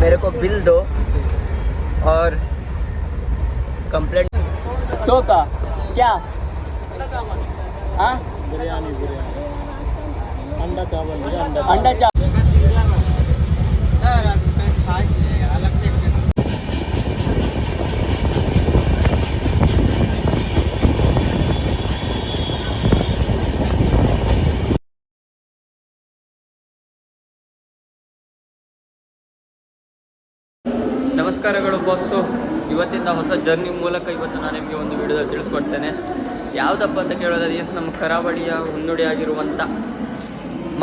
मेरे को बिल दो और कंप्लेंट सो का क्या हाँ बिरयानी अंडा चावल अंडा चावल ನಮಸ್ಕಾರಗಳು ಬಾಸು. ಇವತ್ತಿಂದ ಹೊಸ ಜರ್ನಿ ಮೂಲಕ ಇವತ್ತು ನಾನು ನಿಮಗೆ ಒಂದು ವಿಡಿಯೋದಲ್ಲಿ ತಿಳಿಸ್ಕೊಡ್ತೇನೆ. ಯಾವುದಪ್ಪ ಅಂತ ಕೇಳೋದಾದ್ರೆ ನಮ್ಮ ಕರಾವಳಿಯ ಮುನ್ನುಡಿಯಾಗಿರುವಂಥ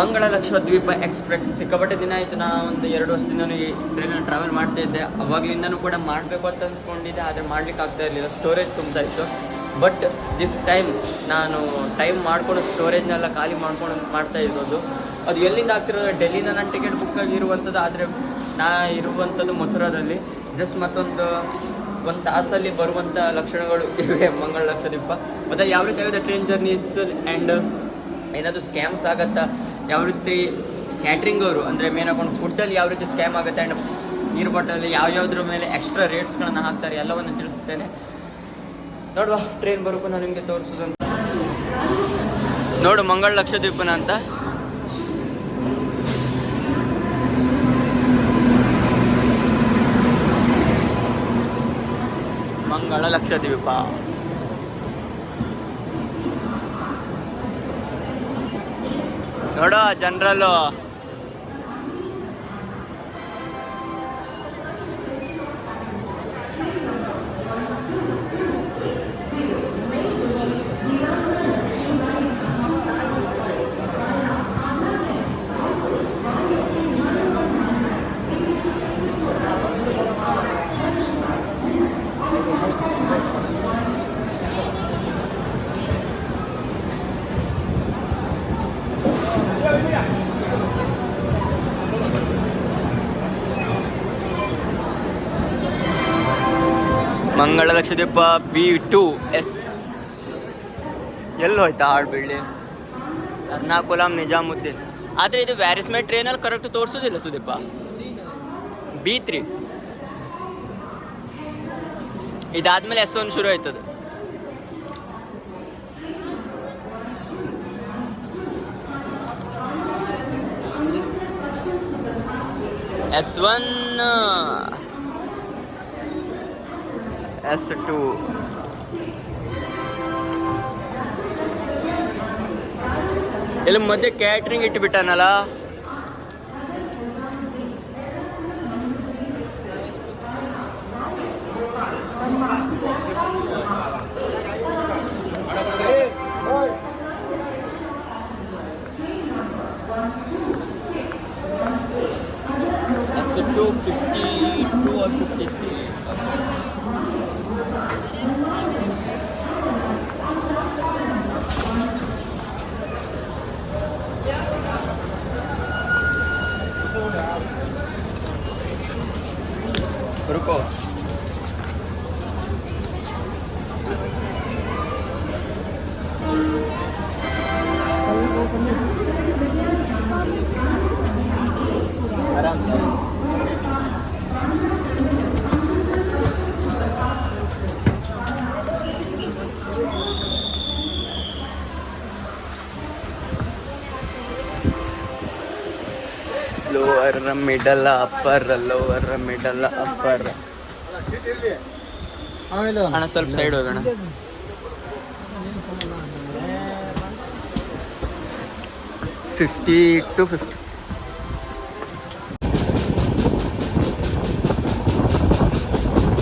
ಮಂಗಳ ಲಕ್ಷದ್ವೀಪ ಎಕ್ಸ್ಪ್ರೆಸ್. ಸಿಕ್ಕಾಪಟ್ಟೆ ದಿನ ಆಯಿತು, ನಾನು ಒಂದು 2 ವರ್ಷದಿಂದ ಈ ಟ್ರೈನಲ್ಲಿ ಟ್ರಾವೆಲ್ ಮಾಡ್ತಾಯಿದ್ದೆ. ಅವಾಗಲಿಂದನೂ ಕೂಡ ಮಾಡಬೇಕು ಅಂತ ಅನ್ಸ್ಕೊಂಡಿದ್ದೆ, ಆದರೆ ಮಾಡ್ಲಿಕ್ಕೆ ಆಗ್ತಾ ಇರಲಿಲ್ಲ, ಸ್ಟೋರೇಜ್ ತುಂಬ್ತಾ ಇತ್ತು. ಬಟ್ ದಿಸ್ ಟೈಮ್ ನಾನು ಟೈಮ್ ಮಾಡ್ಕೊಂಡು ಸ್ಟೋರೇಜ್ನೆಲ್ಲ ಖಾಲಿ ಮಾಡ್ಕೊಂಡು ಮಾಡ್ತಾ ಇರೋದು. ಅದು ಎಲ್ಲಿಂದ ಆಗ್ತಿರೋದು, ಡೆಲ್ಲಿಂದ ನಾನು ಟಿಕೆಟ್ ಬುಕ್ ಆಗಿರುವಂಥದ್ದು, ಆದರೆ ನಾ ಇರುವಂಥದ್ದು ಮಥುರಾದಲ್ಲಿ. ಜಸ್ಟ್ ಮತ್ತೊಂದು ತಾಸಲ್ಲಿ ಬರುವಂಥ ಲಕ್ಷಣಗಳು ಇವೆ ಮಂಗಳ ಲಕ್ಷದ್ವೀಪ. ಮತ್ತು ಯಾವ ರೀತಿ ಆಗುತ್ತೆ ಟ್ರೈನ್ ಜರ್ನೀಸ್ ಆ್ಯಂಡ್ ಏನಾದರೂ ಸ್ಕ್ಯಾಮ್ಸ್ ಆಗುತ್ತಾ, ಯಾವ ರೀತಿ ಕ್ಯಾಟ್ರಿಂಗ್ ಅವರು ಅಂದರೆ ಮೇನ್ ಅಕೌಂಟ್ ಫುಡ್ಡಲ್ಲಿ ಯಾವ ರೀತಿ ಸ್ಕ್ಯಾಮ್ ಆಗುತ್ತೆ, ಆ್ಯಂಡ್ ನೀರು ಬಾಟಲಲ್ಲಿ ಯಾವ್ಯಾವ್ದ್ರ ಮೇಲೆ ಎಕ್ಸ್ಟ್ರಾ ರೇಟ್ಸ್ಗಳನ್ನು ಹಾಕ್ತಾರೆ ಎಲ್ಲವನ್ನು ತಿಳಿಸುತ್ತೇನೆ. ನೋಡುವ, ಟ್ರೈನ್ ಬರೋಕ್ಕೂ ನಾನು ನಿಮಗೆ ತೋರಿಸೋದು ಅಂತ ನೋಡು. ಮಂಗಳ ಲಕ್ಷದ್ವೀಪನ ಅಂತ ಮಂಗಳ ಲಕ್ಷದ್ವೀಪ. ನೋಡೋ ಜನರಲ್ಲು ಮಂಗಳ ಲಕ್ಷದ್ವೀಪ B2S. ಎಲ್ಲಿ ಹೋಯ್ತಾ ಹಾಡ್ಬೀಳಿ, ಎರ್ನಾಕುಲಂ ನಿಜಾಮುದ್ದೀನ್. ಆದರೆ ಇದು ವ್ಯಾರಿಸ್ಮೇಟ್ ಟ್ರೈನಲ್ಲಿ ಕರೆಕ್ಟ್ ತೋರಿಸೋದಿಲ್ಲ ಸುದೀಪ. B3 ಇದಾದ್ಮೇಲೆ S1 ಶುರು ಆಯ್ತದೆ. S1 S2 ಇಲ್ಲಿ ಮಧ್ಯೆ ಕ್ಯಾಟ್ರಿಂಗ್ ಇಟ್ಟುಬಿಟ್ಟಾನಲ್ಲ. S2 52 or 53. रुको, आराम से lower middle upper, lower middle upper. ಅಣ್ಣ ಸ್ವಲ್ಪ ಸೈಡ್ ಹೋಗೋಣ. $50 to $50.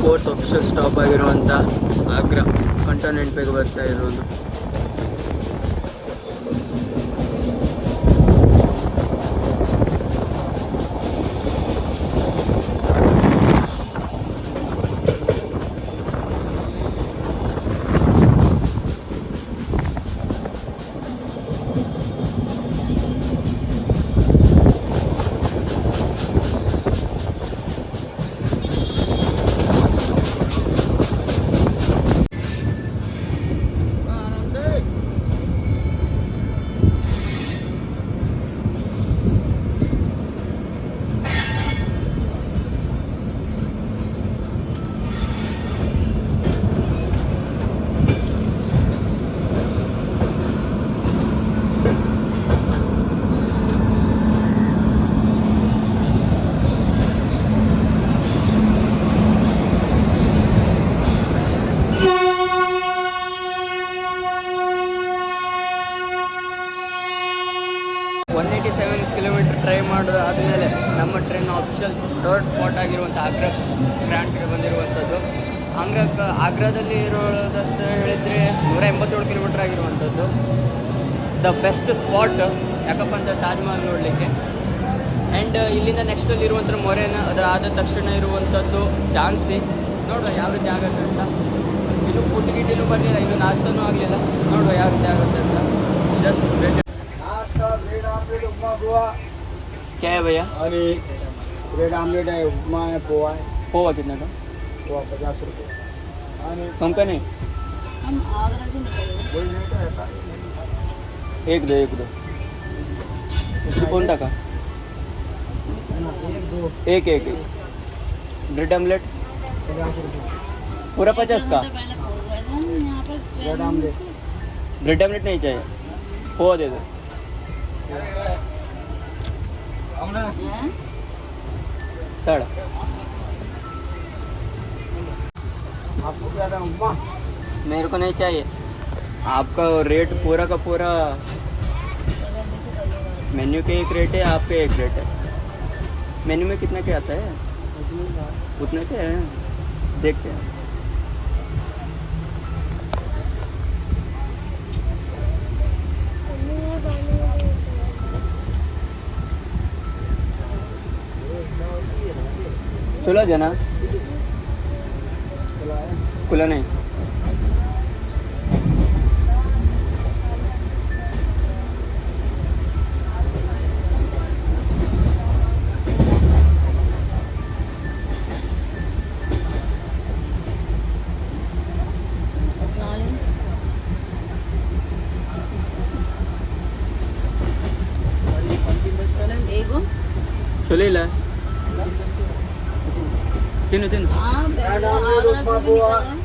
ಫೋರ್ತ್ ಆಫಿಷಿಯಲ್ ಸ್ಟಾಪ್ ಆಗಿರುವಂಥ ಆಗ್ರಾ ಕಂಟೋನೆಂಟ್ ಬೇಗ ಬರ್ತಾ ಇರೋದು. ಮೊರೆನ ಆಫಿಷಿಯಲ್ ಥರ್ಡ್ ಸ್ಪಾಟ್ ಆಗಿರುವಂಥ ಆಗ್ರಾ ಗ್ರ್ಯಾಂಡ್ಗೆ ಬಂದಿರುವಂಥದ್ದು. ಆಗ್ರಾದಲ್ಲಿ ಇರೋದಂತ ಹೇಳಿದರೆ 187 ಕಿಲೋಮೀಟ್ರ್ ಆಗಿರುವಂಥದ್ದು. ದ ಬೆಸ್ಟ್ ಸ್ಪಾಟ್ ಯಾಕಪ್ಪ ಅಂತ ತಾಜ್ ಮಹಲ್ ನೋಡಲಿಕ್ಕೆ. ಆ್ಯಂಡ್ ಇಲ್ಲಿಂದ ನೆಕ್ಸ್ಟಲ್ಲಿ ಇರುವಂಥ ಮೊರೆನ, ಅದರ ಆದ ತಕ್ಷಣ ಇರುವಂಥದ್ದು ಝಾನ್ಸಿ. ನೋಡುವ ಯಾವ ರೀತಿ ಆಗುತ್ತೆ ಅಂತ. ಇನ್ನು ಫುಡ್ ಗಿಟ್ಟಿನೂ ಬರಲಿಲ್ಲ, ಇನ್ನು ನಾಷ್ಟನೂ ಆಗಲಿಲ್ಲ. ನೋಡುವ ಯಾವ ರೀತಿ ಆಗುತ್ತೆ ಅಂತ. जस्ट नाश्ता ब्रेड आमलेट उपमा पोहा क्या है भैया? अरे ब्रेड आमलेट है, उपमा है, पोहा है. पोहा कितना का? पोहा 50 रुपये. आणि कम का नहीं? हम आगरा से निकले वही रेट रहता है. एक दो कौन का? एक दो एक ब्रेड आमलेट 50 रुपये. पूरा 50 का? पहले पहुंच गए थे हम यहाँ पर ब्रेड आमलेट ब्रेड आमलेट नहीं चाहिए, पोहा दे दो. हैं? तड़ आपको क्या था उपमा? मेरे को नहीं चाहिए. आपका रेट पूरा का पूरा मेन्यू के एक रेट है, आपके एक रेट है. मेन्यू में कितना क्या आता है? उतना क्या है, देखते हैं. चलो जना खुला नहीं. एगो चलो ಇಲ್ಲ ತಿನ್ನು ತಿನ್ನು. हाँ ब्रेड आगरा आमलेट से उपमा भी पोहा. निकले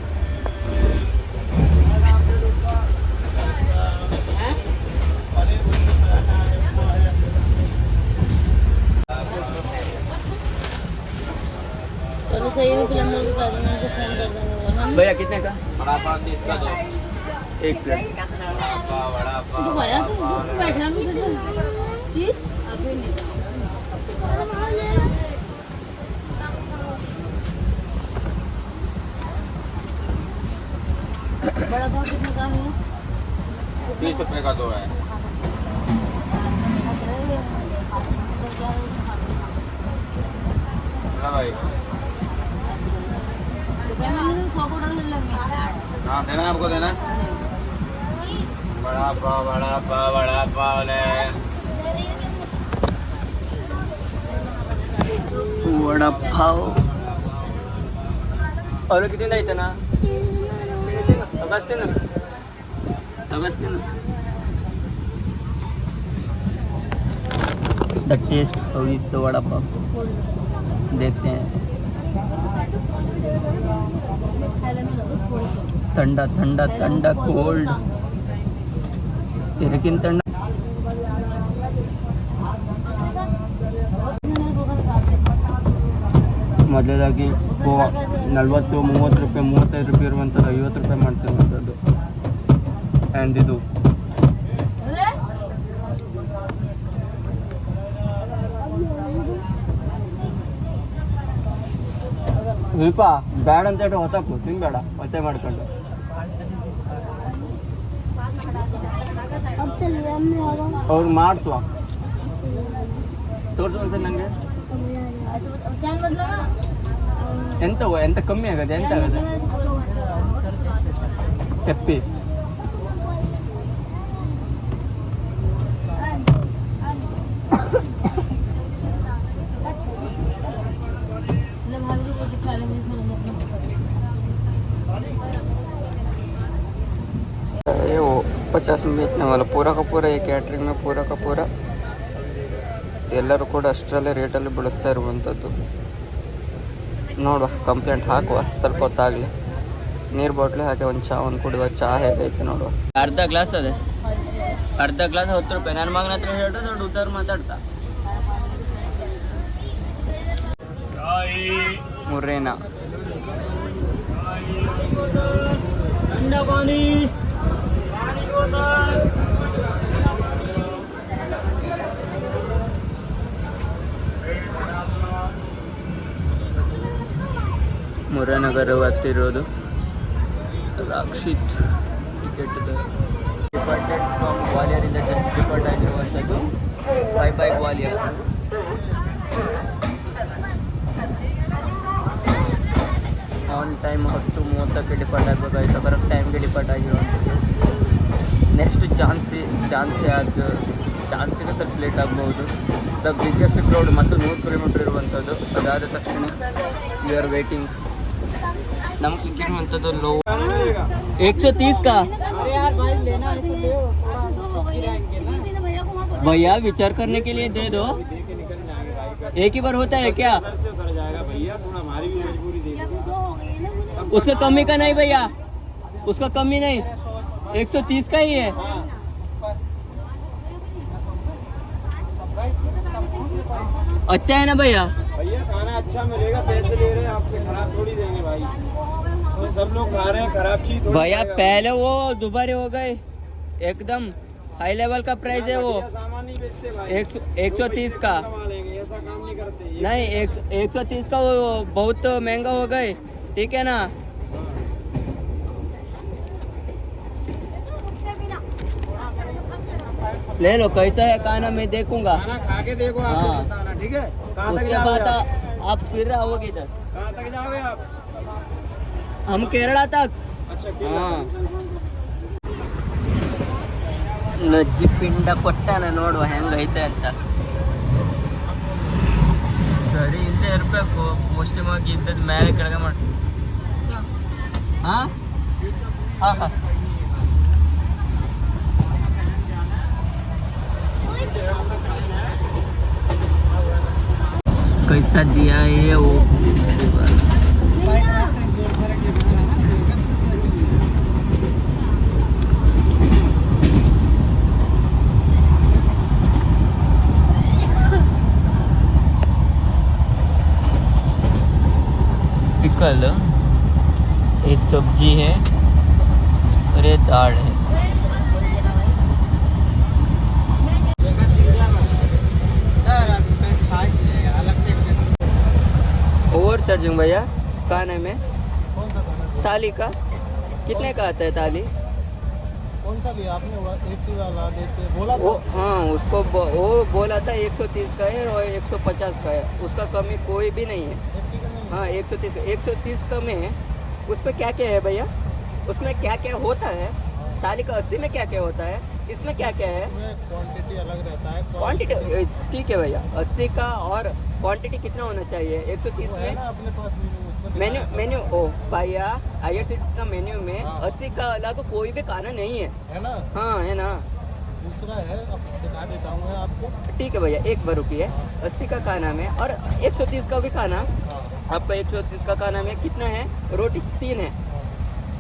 हैं? चलो सही है, फिर अंदर बता दो, मैं फोन कर देंगे वो हम. भैया कितने का? बड़ा पाव 30 का दो. एक प्लेट. तू तो खाया तू बैठा भी सिर्फ चीज अभी नहीं. बड़ा पाव कितने का है? 30 रुपये का दो है. हाँ भाई. रुपये में 100 को डाल देंगे. हाँ देना है, आपको देना है. बड़ा पाव ले. वड़ा पाव और किती द्यायचं ना? तगसते ना. The taste how is the vada pav, देखते हैं. ठंडा कोल्ड ಇದಕ್ಕಿಂತ ಥಂಡ. ಮೊದಲಾಗಿ ಗೋವಾ 40, 30 ರೂಪಾಯಿ, 35 ರೂಪಾಯಿ ಇರುವಂಥದ್ದು 50 ರೂಪಾಯಿ ಮಾಡ್ತಿರುವಂಥದ್ದು. ಆ್ಯಂಡ್ ಇದು ಸ್ವಲ್ಪ ಬ್ಯಾಡ ಅಂತ ಹೇಳಿ ಹೊತ್ತಾಕು, ತಿನ್ಬೇಡ ಹೊತ್ತೆ ಮಾಡ್ಕೊಂಡು. ಅವ್ರು ಮಾಡಿಸುವ ತೋರಿಸು ಒಂದ್ಸಲ ನನಗೆ. ಎಂತ ಕಮ್ಮಿ ಆಗದೆ, ಎಂತ ಆಗದೆ చెప్పి. ये वो 50 में बेचने वाला पूरा का पूरा ये कैटरिंग में पूरा का पूरा ಎಲ್ಲರೂ ಕೂಡ ಅಷ್ಟರಲ್ಲೇ ರೇಟಲ್ಲಿ ಬಳಸ್ತಾ ಇರುವಂಥದ್ದು. ನೋಡುವ, ಕಂಪ್ಲೇಂಟ್ ಹಾಕುವ, ಸ್ವಲ್ಪ ಹೊತ್ತಾಗಲಿ. ನೀರು ಬಾಟ್ಲಿ ಹಾಕಿ ಒಂದು ಕುಡಿಯುವ. ಚಹಾ ಹೇಗೈತೆ ನೋಡುವ. ಅರ್ಧ ಗ್ಲಾಸ್ 10 ರೂಪಾಯಿ. ನನ್ನ ಮಗನ ಹತ್ರ ಹೇಳ್ರೆ ನೋಡಿ ಉದ್ದಾರ ಮಾತಾಡ್ತಾ. ಮುರ್ರೇನಾ ठंडा पानी. ಮುರಾನಗರ ಆಗ್ತಿರೋದು ರಾಕ್ಷಿತ್ ಟಿಕೆಟ್ ಡಿಪಾರ್ಟೆಡ್ ಫ್ರಮ್ ಗ್ವಾಲಿಯರಿಂದ ಜಸ್ಟ್ ಡಿಪಾರ್ಟ್ ಆಗಿರುವಂಥದ್ದು. Bye bye Gwalior. On time 10:30ಕ್ಕೆ ಡಿಪಾರ್ಟ್ ಆಗಬೇಕಾಯ್ತು, ಕರೆಕ್ಟ್ ಟೈಮ್ಗೆ ಡಿಪಾರ್ಟ್ ಆಗಿರುವಂಥದ್ದು. ನೆಕ್ಸ್ಟ್ ಚಾನ್ಸಿಗೆ ಸ್ವಲ್ಪ ಲೇಟ್ ಆಗ್ಬೋದು. ದ ಬಿಗ್ಗೆಸ್ಟ್ ಕ್ರೌಡ್ ಮತ್ತು 100 ಕಿಲೋಮೀಟರ್ ಇರುವಂಥದ್ದು. ಅದಾದ ತಕ್ಷಣ ವಿ ಆರ್ ವೇಟಿಂಗ್. ನಮ್ಗೆ ಸಿಕ್ಕಿರುವಂಥದ್ದು ಲೋ 130 का अरे यार भाई लेना है तो ले भैया विचार करने के लिए दे दो. एक ही बार होता है क्या? उतर जाएगा भैया, थोड़ा हमारी भी मजबूरी देखो। उसका कमी का नहीं भैया, उसका कमी नहीं, 130 का ही है. अच्छा है ना भैया? भैया खाना अच्छा मिलेगा, पैसे ले रहे हैं आपसे, खराब थोड़ी देंगे भाई। तो सब लोग खा रहे हैं, खराब चीज थोड़ी भैया खाएगा। पहले वो दोबारे हो गए, एकदम हाई लेवल का प्राइस है वो. भैया सामान नहीं बेचते भाई, 130 का कमा लेंगे, ऐसा काम नहीं करते ये। नहीं, 130 का वो बहुत महंगा हो गए. ठीक है ना? ले लो, कैसा है खाना मैं देखूंगा. खाना खा के देखो, आपको हाँ। बताना, ठीक है? कहाँ तक उसके जाओगे बाद आप? आप फिर आओगे इधर. कहाँ तक जाओगे आप? हम केरला तक. अच्छा केरला हाँ. तक। ನಜ್ಜಿ ಪಿಂಡ ಕೊಟ್ಟಾನ ನೋಡುವ ಹೆಂಗೈತೆ ಅಂತ. ಸರಿ ಇಲ್ಲದೆ ಇರಬೇಕು, ಮುಸ್ಲಿಮ್ ಆಗಿ ಇದ್ದದ ಮೇಲೆ ಕೆಳಗೆ ಮಾಡಿ. ಹಾಂ ಹಾಂ ಹಾಂ कैसा दिया है वो. पिकल, ये सब्जी है और ये दाल है. ओवर चार्जिंग भैया खाने में. कौन सा खाना? थाली का कितने का आता है थाली? कौन सा लिया आपने? 80 वाला देते बोला वो हाँ उसको वो बोला था 130 का है और 150 का है, उसका कमी कोई भी नहीं है. 80 का नहीं। हाँ 130 का में है. उसमें क्या क्या है भैया? उसमें क्या क्या होता है? थाली का 80 में क्या क्या होता है? इसमें क्या क्या है? इसमें क्वांटिटी अलग रहता है। क्वांटिटी ठीक है भैया, 80 का. और क्वांटिटी कितना होना चाहिए? 130 वो है में ना अपने पास मेनू, उसमें मेन्यू ओ भैया IRCTC का मेन्यू में हाँ। 80 का अलग कोई भी खाना नहीं है. है ना। हाँ है ना. दूसरा है, अब दिखा देता हूँ मैं आपको। ठीक है भैया, एक बार रुकिए. 80 का खाना में और 130 का भी खाना. हाँ, आपका 130 का खाना में कितना है? रोटी 3 है. हाँ,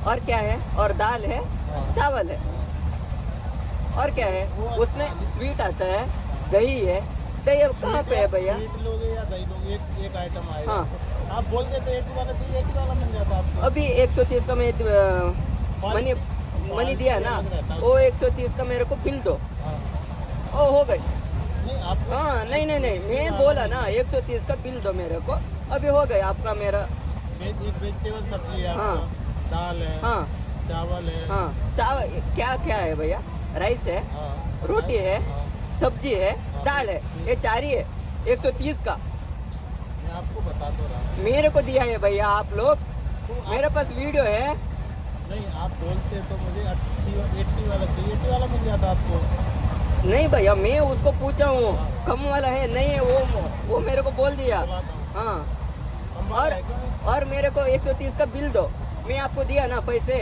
और क्या है? और दाल है, हाँ। चावल है. और क्या है? उसमें स्वीट आता है, दही है. दही अब कहाँ पे है भैया? स्वीट लोगे या दही लोगे, एक आइटम आएगा। हाँ. आप बोल देते 80 वाला चाहिए, 80 वाला मिल जाता आपको। अभी 130 का मैं मनी दिया ना, वो 130 का मेरे को बिल दो. हाँ। ओ हो गई. नहीं आपको हाँ नहीं मैं बोला ना 130 का बिल दो मेरे को. अभी हो गया आपका मेरा. एक वेजिटेबल सब्जी है, हाँ. आपका दाल है, हाँ चावल है। हाँ चावल क्या क्या है भैया? राइस है, हाँ, रोटी है, हाँ, सब्जी है, दाल है, ये 4 ही है. 130 का मैं आपको बता तो रहा हूँ। मेरे को दिया है भैया आप लोग. तो आप- मेरे पास वीडियो है. नहीं आप बोलते तो मुझे 80 वाला चाहिए, 80 वाला मिल जाता आपको। नहीं भैया मैं उसको पूछा हूँ कम वाला है नहीं है, वो मेरे को बोल दिया. बताता हूँ। हाँ कम वाला और है क्या? और मेरे को 130 का बिल दो. मैं आपको दिया ना पैसे,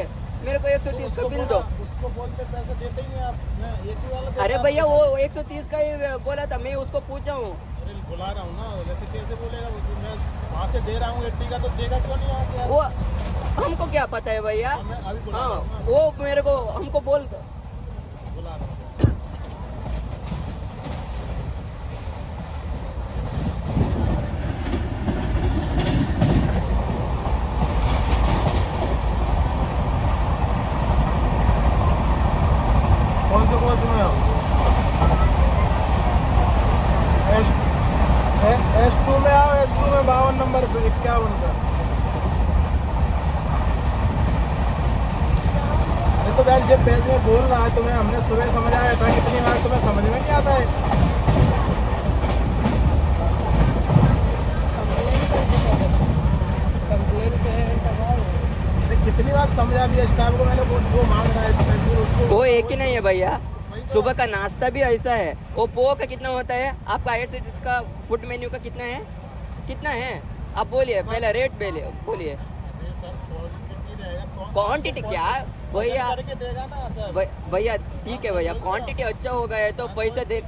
मेरे को 130 का उसको बिल दो. उसको बोलते पैसे देते ही नहीं आप। मैं 80 वाला देता अरे आपको। भैया वो 130 का ही बोला था, मैं उसको पूछा हूँ. अरे बुला रहा हूँ ना, वैसे कैसे बोलेगा? मैं वहाँ से दे रहा हूँ 80 का, तो देगा क्यों नहीं आके यार? वो हमको क्या पता है भैया. मैं अभी बुला हाँ रहा हूँ ना, वो मेरे को हमको बोल. बुला रहा हूँ। कौन से कोच में हो? S2 में आओ, S2 में 52 नंबर पे 51 का। तो यार जब पैसे में बोल रहा है तुम्हें, हमने सुबह समझाया था, कितनी बार तुम्हें समझ में नहीं आता है? अरे कितनी बार समझा दिया स्टाफ को मैंने, वो मांग रहा है पैसे उसको। वो एक ही नहीं है भैया, सुबह का नाश्ता भी ऐसा है। वो पोहा का कितना होता है आपका? IRCTC का फूड मेन्यू का कितना है? कितना है आप बोलिए, पहले रेट बोलिए। क्वांटिटी क्या भैया? करके देगा ना सर। भैया ठीक है भैया, क्वांटिटी अच्छा हो गया है तो पैसा दे।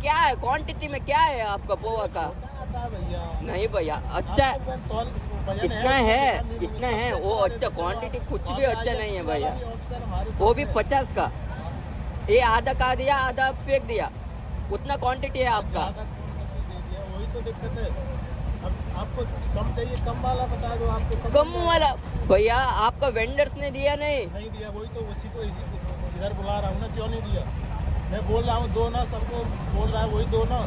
क्या है क्वांटिटी में, क्या है आपका पोहा का? आता है भैया। नहीं भैया अच्छा आपको तौल वजन इतना है, इतना है वो अच्छा। क्वांटिटी कुछ भी अच्छा नहीं है भैया, वो भी 50 का। ये आधा का दिया, आधा फेंक दिया, उतना क्वांटिटी है आपका। वही तो दिक्कत है। अब आपको कम चाहिए, कम वाला बता दो। आपको कम वाला भैया आपका वेंडर्स ने दिया नहीं? नहीं दिया, वही तो उसी को इधर बुला रहा हूँ ना। क्यों नहीं दिया? मैं बोल रहा हूँ दो ना, सबको बोल रहा है वही दो ना।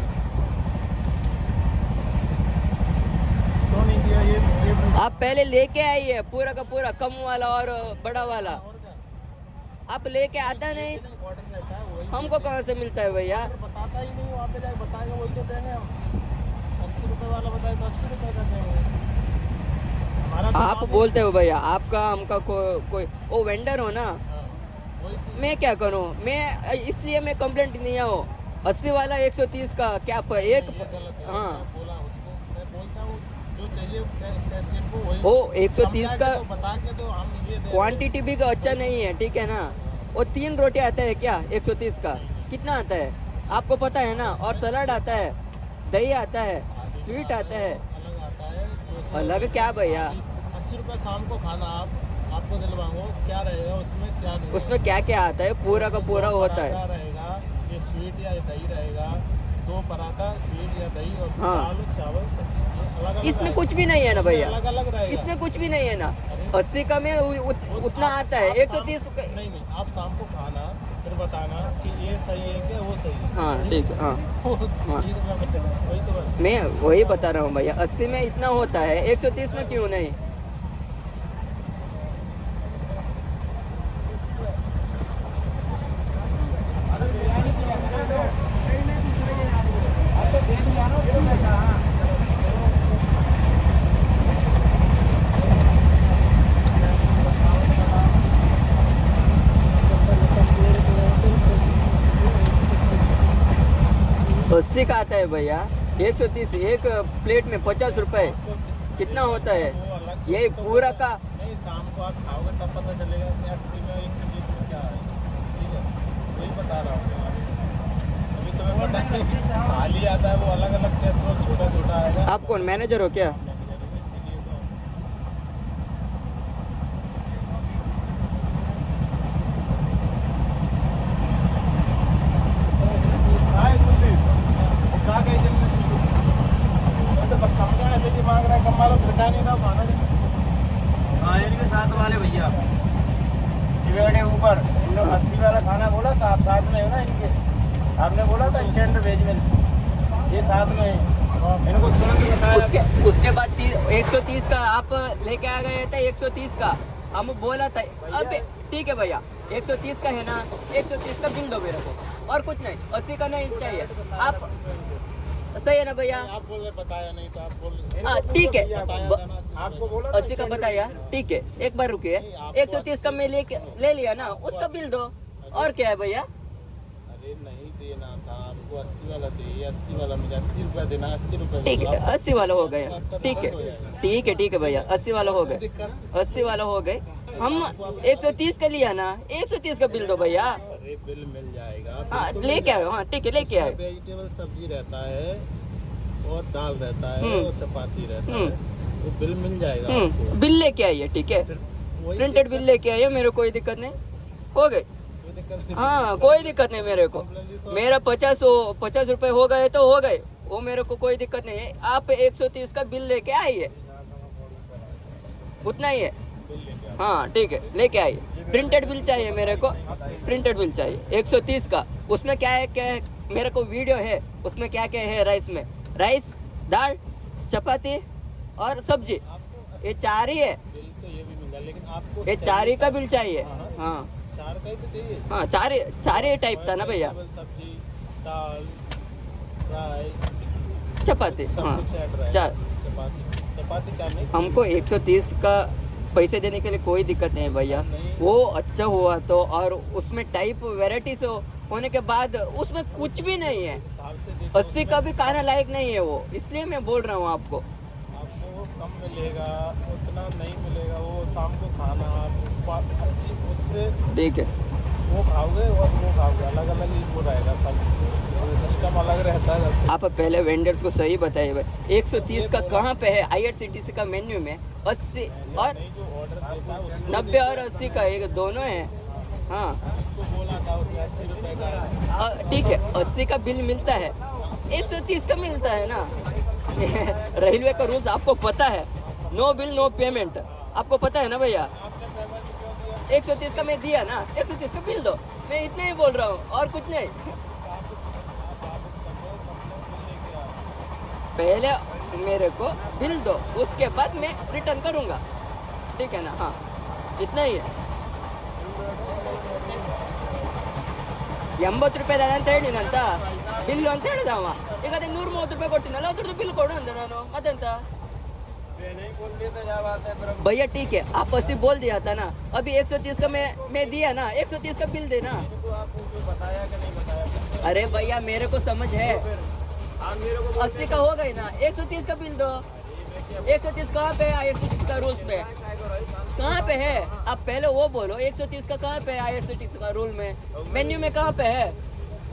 क्यों नहीं दिया? ये आप पहले लेके आइए पूरा का पूरा, कम वाला और बड़ा वाला। और क्या? आप लेके आता नहीं, ऑर्डर रहता है वही। हमको कहाँ से मिलता है भैया? अगर बताता ही नहीं, वहाँ पे जाके बताएगा वही तो देंगे हम। 80 रुपए वाला बताए तो 80 रुपए का देंगे। हमारा तो आप काम ही- बोलते हो भैया, आपका हमका कोई वो वेंडर हो ना। हाँ, वही तो। मैं क्या करूं? मैं इसलिए मैं कंप्लेंट नहीं हूँ। 80 वाला 130 का क्या एक ये गलत है। हाँ मैं बोला उसको, मैं बोलता हूँ जो चाहिए कैशियर को वही। वो 130 समझा का के तो बता के तो हम ये दे क्वांटिटी भी अच्छा नहीं है, ठीक है ना? वो 3 रोटी आता है क्या 130 का? कितना आता है आपको पता है ना? और सलाद आता है, दही आता है, स्वीट आता है। अलग आता है। अलग क्या भैया? 80 रुपए शाम को खाना आपको दिलवाऊंगा, क्या रहेगा उसमें, क्या नहीं? उसमें क्या क्या आता है? पूरा का पूरा होता है। पराठा रहेगा, ये स्वीट या ये दही रहेगा, 2 पराठा स्वीट या दही और हाँ। दाल चावल अलग अलग। इसमें कुछ भी नहीं है ना भैया, अलग अलग रहेगा। इसमें कुछ भी नहीं है ना। 80 का में उतना आता है। 130 नहीं नहीं, आप शाम को खाना फिर बताना कि ये सही है कि वो सही है। हाँ ठीक है हाँ। ठीक है, मैं बता रहा हूँ, वही तो बात। मैं वही बता रहा हूँ भैया, 80 में इतना होता है, 130 में क्यों नहीं? आपको दे दिया ना उसको पैसा। अस्सी का आता है भैया, 130 एक प्लेट में 50 रुपए कितना होता है? ये पूरा का नहीं, शाम को आप खाओगे तब पता चलेगा कि 80 में 130 में क्या है। ठीक है, वही बता रहा हूँ। अभी तुम्हें पता नहीं, थाली आता है वो अलग अलग कैसे, वो छोटा छोटा आएगा। आप कौन मैनेजर हो क्या? इसीलिए तो हाय कुलदीप, कहाँ गई जल्दी? मैं तो बस समझा है कि मांग रहा है, कम वाला घटा नहीं था खाना। हाँ, इनके साथ वाले भैया डिवाइड है ऊपर। इन लोग 80 वाला खाना बोला था, आप साथ में हो ना इनके? आपने बोला था स्टैंडर्ड वेज मील्स, ये साथ में है। इनको तुरंत बताया। उसके बाद 130 का आप लेके आ गए थे, 130 का हम बोला था। अब ठीक है भैया, 130 का है ना, 130 का बिल दो मेरे को, और कुछ नहीं। 80 का नहीं चाहिए। आप सही है ना भैया? आप बोल रहे बताया नहीं तो आप बोल रहे। हाँ ठीक है, आपको बोला था 80 का बताया, ठीक है। एक बार रुकिए, 130 का मैं ले लिया ना, उसका बिल दो। और क्या है भैया? अरे नहीं देना था आपको, 80 वाला चाहिए। 80 वाला मुझे 80 रुपया देना, 80 रुपये ठीक है, 80 वाला हो गया। ठीक है ठीक है ठीक है भैया, 80 वाला हो गए, 80 वाला हो गए। हम 130 का लिया ना, 130 का बिल दो भैया। अरे बिल मिल जाएगा। हाँ लेके आए, हाँ ठीक है लेके आए। वेजिटेबल सब्जी रहता है और दाल रहता है और चपाती रहता है, वो बिल मिल जाएगा आपको। बिल लेके आइए, ठीक है। फिर वही प्रिंटेड बिल लेके आइए, मेरे कोई दिक्कत नहीं। हो गए, कोई दिक्कत नहीं। हाँ कोई दिक्कत नहीं मेरे को। मेरा 50 रुपए हो गए तो हो गए, वो मेरे को कोई दिक्कत नहीं है। आप 130 का बिल लेके आइए, उतना ही है। बिल लेके आओ। हाँ ठीक है लेके आइए। प्रिंटेड बिल चाहिए मेरे को, प्रिंटेड बिल चाहिए 130 का। उसमें क्या है मेरे को वीडियो है, उसमें क्या क्या है। राइस में राइस, दाल, चपाती और सब्जी, आपको ये 4 ही है। बिल तो ये भी मिल जाए, लेकिन आपको ये 4 ही का बिल चाहिए। हाँ चार ही तो चाहिए। हाँ चार ही टाइप था ना भैया। चावल, सब्जी, दाल, राइस, चपाती, सब हाँ कुछ ऐड रहा है। चार। चपाती चार नहीं। हमको 130 का पैसे देने के लिए कोई दिक्कत नहीं है भैया। नहीं। वो अच्छा हुआ तो, और उसमें टाइप वेराइटीज होने के बाद उसमें कुछ भी नहीं है। हिसाब से देखो 80 का भी खाना लायक नहीं है वो, इसलिए मैं बोल रहा हूँ आपको। आपको वो कम मिलेगा, उतना नहीं मिलेगा। वो शाम को खाना अच्छी उससे ठीक है, वो खाओगे और वो खाओगे, अलग अलग ही वो रहेगा। सब सिस्टम अलग रहता है। आप पहले वेंडर्स को सही बताइए भाई। 130 का कहाँ पे है IRCTC का मेन्यू में? 80 और नहीं, जो ऑर्डर देता है उसको 90 और 80 का एक दोनों है। हाँ उसको बोला था, उसने 80 रुपए का है। ठीक है, 80 का बिल मिलता है, 130 का मिलता है ना। रेलवे का रूल्स आपको पता है, नो बिल नो पेमेंट, आपको पता है ना भैया। आपने पेमेंट क्यों दिया? 130 का मैं दिया ना, 130 का बिल दो, मैं इतना ही बोल रहा हूँ और कुछ नहीं। पहले मेरे को बिल दो, उसके बाद मैं रिटर्न करूँगा, ठीक है ना। हाँ इतना ही है। 80 ರೂಪಾಯಿ ಅಂತ ಹೇಳಿ ನಂತ ಬಿಲ್ಲು ಅಂತ ಹೇಳಿದ ಅವ. ಈಗ ಅದೇ 130 ರೂಪಾಯಿ ಕೊಟ್ಟಿನಲ್ಲ, ಅದ್ರದ್ದು ಬಿಲ್ ಕೊಡು ಅಂದೆ ನಾನು, ಮತ್ತೆಂತ नहीं बोल दिया तो क्या बात है फिर? भैया। ठीक है, आप 80 बोल दिया था ना, अभी 130 का मैं दिया ना, 130 का बिल देना। तो आप पूछो बताया कि नहीं बताया? अरे भैया मेरे को समझ है, फिर आप मेरे को 80 का हो गई ना, 130 का बिल दो। 130 कहाँ पे है IRCTC का रूल्स में? कहाँ पे है? आप पहले वो बोलो, 130 का कहाँ पे है IRCTC का रूल में? मेन्यू में कहाँ पे है?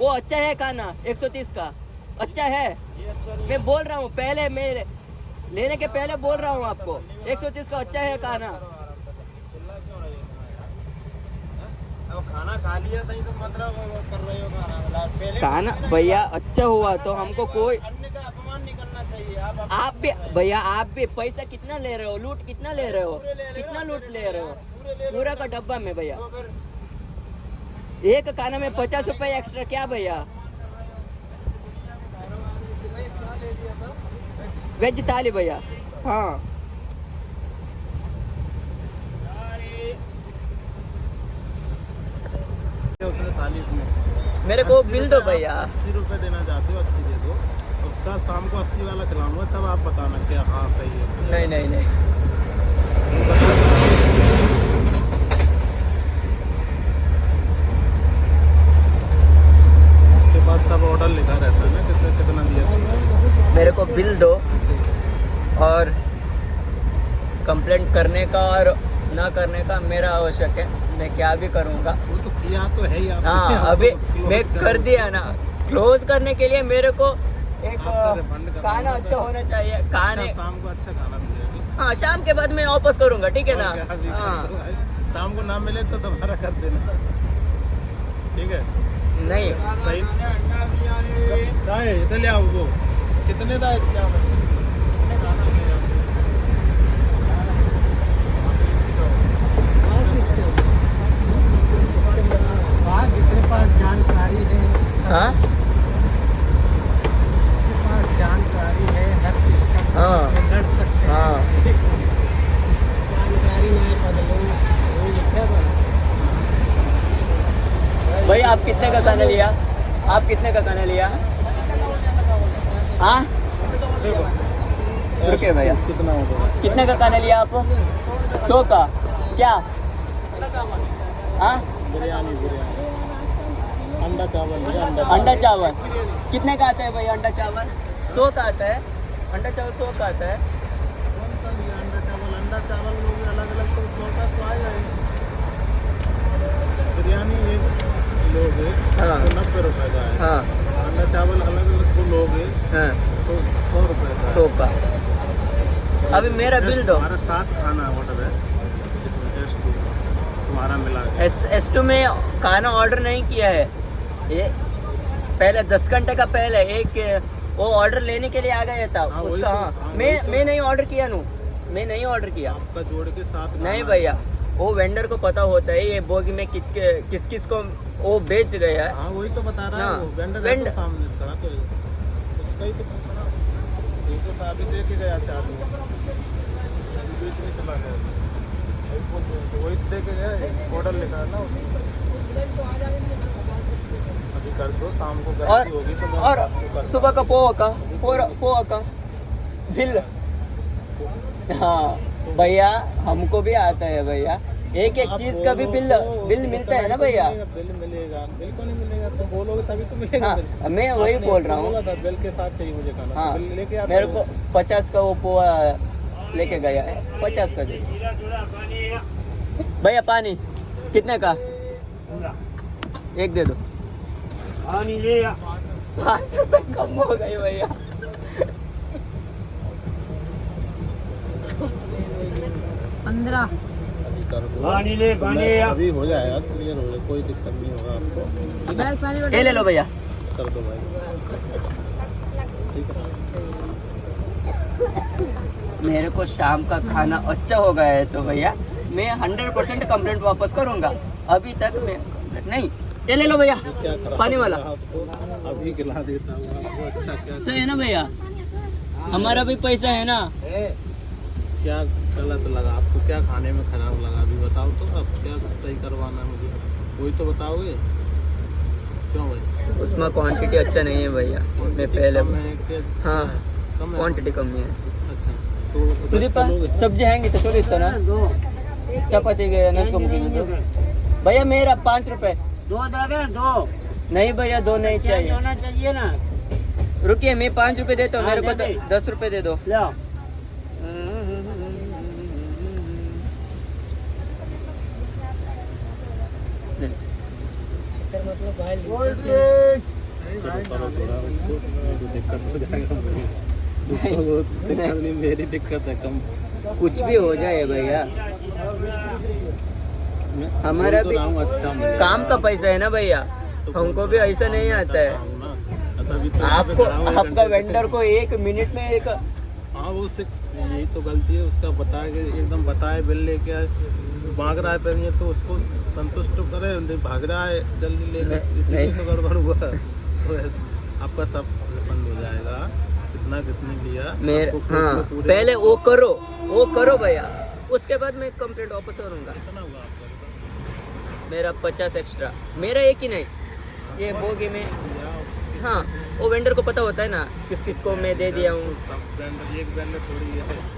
वो अच्छा है खाना 130 का, अच्छा है। ये अच्छा नहीं मैं बोल रहा हूँ, पहले मैं लेने के पहले बोल रहा हूँ आपको, 130 का अच्छा है खाना। चिल्ला क्यों रहे हो? अब खाना खा लिया था तो मतलब कर रहे हो खाना पहले खाना भैया अच्छा हुआ तो हमको कोई, अन्य का अपमान नहीं करना चाहिए। आप भी भैया, आप भी पैसा कितना ले रहे हो, लूट कितना ले रहे हो, कितना लूट ले रहे हो? पूरा का डब्बा में भैया, तो फिर एक खाना में 50 रुपए एक्स्ट्रा क्या भैया? वेज थाली भैया, हाँ। उसने 40 में मेरे को बिल दो भैया। 80 रुपए देना चाहते हो, 80 दे दो। उसका शाम को 80 वाला खिलाऊंगा, तब आप बताना क्या हाँ सही है। नहीं नहीं नहीं, उसके पास सब ऑर्डर लिखा रहता है ना, किसने कितना दिया। मेरे को बिल दो, और कंप्लेंट करने का और ना करने का मेरा आवश्यक है, मैं क्या भी करूँगा। वो तो किया तो है ही आपने। हाँ आप अभी तो close मैं कर दिया ना, क्लोज करने के लिए मेरे को एक आपका refund करना खाना होगा। अच्छा होना चाहिए, खाने। अच्छा, शाम को अच्छा खाना मिलेगा। हाँ शाम के बाद मैं वापस करूँगा, ठीक है ना। और क्या भी हाँ कर दो भाई। शाम को ना मिले तो दोबारा कर देना, ठीक है। नहीं, सही क्या है, इधर ले आओ। वो कितने का है इसके? कितने खाना है? जिसके पास जानकारी है, हाँ जिसके पास जानकारी है हर सिस्टम हाँ लड़ सकते हैं। हाँ जानकारी नहीं बदलो, वही लिखा है। भाई आप कितने का खाना लिया? आप कितने का खाना लिया? हाँ देखो रुके भैया, कितना होगा? कितने का खाना लिया आप? 100 का क्या? हाँ बिरयानी अंडा चावल है, अंडा चावल कितने का आता है भाई? अंडा चावल 100 का आता है, अंडा चावल 100 का आता है। कौन सा लिया अंडा चावल लोग अलग अलग तो 100 का तो आएगा ही। बिरयानी एक लोगे हाँ। तो 90 रुपए का है। हाँ अंडा चावल अलग अलग को लोगे हाँ तो 100 रुपए का है। 100 का। अभी मेरा बिल दो। हमारा 7 खाना ऑर्डर है इसमें, S2 तुम्हारा मिला के। S2 में खाना ऑर्डर नहीं किया है, ये पहले 10 घंटे का पहले एक वो ऑर्डर लेने के लिए आ गया था हाँ, वही उसका। तो, हाँ हाँ, मैं वही तो। मैं नहीं ऑर्डर किया नू, मैं नहीं ऑर्डर किया। आपका जोड़ के 7 नहीं भैया, वो वेंडर को पता होता है ये बोगी में किस किस को वो बेच गया है। हाँ वही तो बता रहा है हाँ, वो वेंडर है वेंडर- तो सामने खड़ा तो है। उसका ही तो पूछना। ये तो अभी दे के गया 4 दिन, अभी बीच में चला गया। वही दे के गया, ऑर्डर लिखा है ना उसमें। अभी कर दो, शाम को और गर्मी होगी तो मैं और शाम को कर सुबह का पोहा का बिल। हाँ भैया, हमको भी आता है भैया, एक एक आप चीज का भी बोलो तो बिल मिलता है ना भैया। बिल मिलेगा, बिल को नहीं मिलेगा तो बोलोगे तभी तो मिलेगा हाँ, बिल। मैं वही आपने बोल इसको रहा हूँ। बोला था बिल के साथ चाहिए मुझे खाना, हाँ, तो बिल लेके आता मेरे हूँ। को 50 का वो पोहा लेके गया है, 50 का दे। भैया पानी कितने का? एक दे दो। पानी ले 5 रुपए कम हो गए भैया। 15 अभी कर दो, पानी ले, तो पानी मैं ले। अभी हो जाएगा, क्लियर हो जाएगा, कोई दिक्कत नहीं होगा आपको। बैग पानी ये ले लो भैया। कर दो भाई, ठीक है। मेरे को शाम का खाना अच्छा हो गया है तो भैया मैं 100% कंप्लेंट वापस करूंगा। अभी तक मैं नहीं। ये ले लो भैया, क्या खराब पानी वाला। लगा आपको अभी खिला देता हूँ आपको, अच्छा क्या सही है ना भैया, हमारा भी पैसा है ना। क्या गलत लगा आपको, क्या खाने में खराब लगा अभी बताओ तो, अब क्या सही करवाना है मुझे, वही तो बताओगे। क्यों भाई, उसमें क्वांटिटी अच्छा नहीं है भैया, मैं पहले कम है कि हाँ कम है? क्वांटिटी कम है। अच्छा तो उधर सुदीप चलोगे? सब्जी हैंगी तो चलो इतना चपाती के अनाज को मुझे भैया मेरा 5 रुपए। 2 दादा 2 नहीं भैया 2 नहीं चाहिए। होना चाहिए ना। रुकिए मैं 5 रुपए देता हूँ, हाँ, मेरे को दे दे। 10 रुपए दे दो। लो करो थोड़ा उसको, तो दिक्कत हो जाएगा मुझे। उसको दिक्कत नहीं, मेरी दिक्कत है कम। कुछ भी हो जाए भैया, मैं हमारा बोल तो भी रहा हूँ, अच्छा मिलेगा। काम का पैसा है ना भैया, हमको भी ऐसा नहीं आता है। आपको आपका वेंडर को 1 मिनट में एक हाँ वो उससे यही तो गलती है उसका, बताए कि एकदम बताए बिल लेके आए, भाग रहा है पहले तो उसको संतुष्ट तो करे, नहीं भाग रहा है जल्दी लेकर, नहीं, इसीलिए नहीं। तो गड़बड़ हुआ। सो आपका सब रिफंड हो जाएगा, कितना किसने लिया मेरे सबको प्रूफ हाँ में पूरे- पहले वो करो भैया, उसके बाद मैं कंप्लेंट वापस करूँगा। कितना हुआ आपका? मेरा 50 एक्स्ट्रा, मेरा एक ही नहीं, ये बोगी में। हाँ वो वेंडर को पता होता है ना किस किस को मैं दे दिया हूँ। सब वेंडर एक वेंडर थोड़ी है,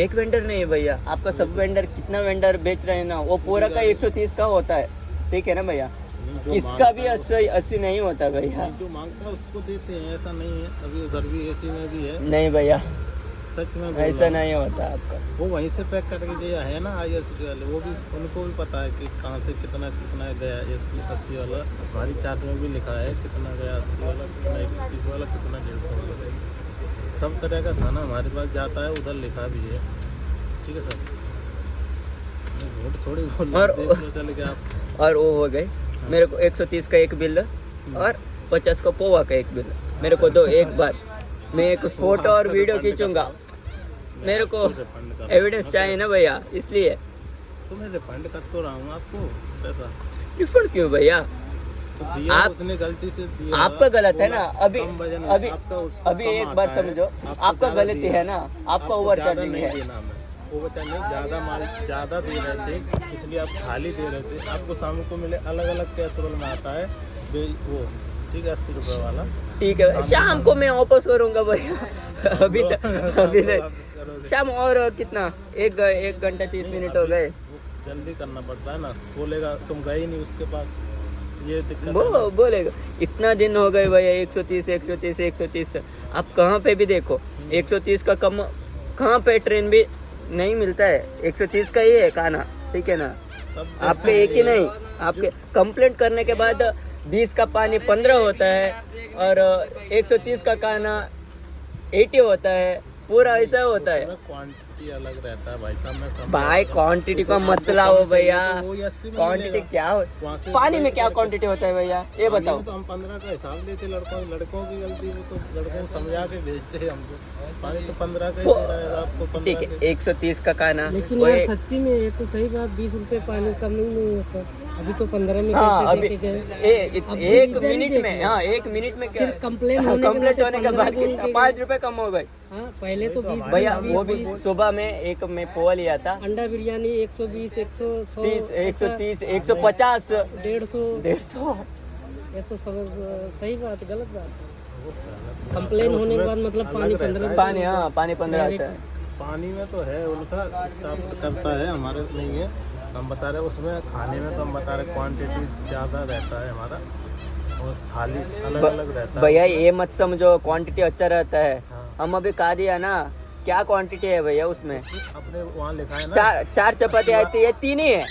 एक वेंडर नहीं भैया, आपका सब वेंडर कितना वेंडर बेच रहे हैं ना, वो पूरा का 130 का होता है, ठीक है ना भैया। जो किसका मांगता भी है 80 नहीं होता भैया। जो मांगता है उसको देते हैं, ऐसा नहीं है। अभी उधर भी एसी में भी है, नहीं भैया सच में बोल ऐसा रहा हूँ। नहीं होता आपका। वो वहीं से पैक करके दिया है ना ISC वाले, वो भी उनको भी पता है कि कहाँ से कितना कितना गया, 80 वाला हमारी चार्ट में भी लिखा है कितना गया, 80 वाला कितना, 130 वाला कितना, 150 वाला, सब तरह का खाना हमारे पास जाता है, उधर लिखा भी है, ठीक है सर। झूठ थोड़ी बोल और- देख लो चल के आप। और वो हो गए मेरे को 130 का एक बिल और 50 का पोहा का एक बिल, मेरे को दो एक बार। मैं एक फोटो और वीडियो खींचूंगा, मेरे को रिफंड कर एविडेंस चाहिए ना भैया, इसलिए। तो मैं रिफंड कर तो रहा हूँ आपको पैसा, रिफंड क्यों भैया? तो दिया आप- उसने गलती से दिया, आपका गलत है ना। अभी कम वजन है, अभी आपका उसका अभी कम एक आता बार है, समझो, आपको आपका ज़्यादा गलती दिया। है ना, आपका आपको ओवर ज़्यादा चार्जिंग नहीं है। देना हमें, ओवर चार्जिंग ज़्यादा माल ज़्यादा दे रहे थे, इसलिए आप खाली दे रहे थे। आपको शाम को मिले अलग अलग कैसरोल में आता है वो, ठीक है 80 रुपये वाला। ठीक है, शाम को मैं वापस करूंगा भैया। अभी अभी नहीं, वापस करोगे। शाम और कितना, एक घंटा 30 मिनट हो गए। वो जल्दी करना पड़ता है ना, बोलेगा तुम गए ही नहीं उसके पास, ये दिक्कत है ना। वो बोलेगा इतना दिन हो गए भैया, 130 आप कहाँ पे भी देखो 130 का कम, कहाँ पे ट्रेन भी नहीं मिलता है, 130 का ही है खाना, ठीक है ना। सब आपके एक ही नहीं, आपके कंप्लेंट करने के बाद 20 का पानी 15 होता है और 130 का खाना 80 होता है, पूरा ऐसा होता है। क्वांटिटी अलग रहता है भाई साहब, मैं समझ भाई सकता हूँ। क्वांटिटी का मत लाओ भैया, तो वो 80 में क्वांटिटी मिलेगा। क्या हो, वहाँ से पानी में क्या क्वांटिटी होता है भैया ये पानी बताओ। में तो हम 15 का हिसाब लेते लड़कों की गलती, वो तो लड़कों को समझा के भेजते हैं हमको, पानी तो 15 का ही दे रहा है आपको, 15 ठीक है 130 का खाना लेकिन वो यार एक- सच्ची में ये तो सही बात, 20 रुपए पानी कम ही नहीं होता। अभी तो 15 में हाँ कैसे अभी देके गए? अब भी एक इधर ही मिनट देख में, लो। हाँ 1 मिनट में क्या सिर्फ कंप्लेन होने के कंप्लीट नाते होने के 15 बाद बोल कितना के 5 रुपए कम हो गए हाँ पहले तो 20 भैया। 20, वो भी 20, सुबह में एक मैं पोहा लिया था अंडा बिरयानी 120 100 30 130 150 150 150। ये तो सब सही बात गलत बात है। कंप्लेन होने के बाद मतलब पानी 15 पानी, हाँ पानी 15 आता है। पानी में तो है उनका स्टाफ करता है, हमारे तो नहीं है। हम बता रहे उसमें खाने में तो हम बता रहे क्वांटिटी ज़्यादा रहता है हमारा और थाली अलग अलग रहता है। भैया ये मत समझो क्वांटिटी अच्छा रहता है। हाँ। हम अभी खा दिया ना, क्या क्वांटिटी है भैया उसमें? अपने वहाँ लिखा है ना चार चपाती आती है, 3 ही है।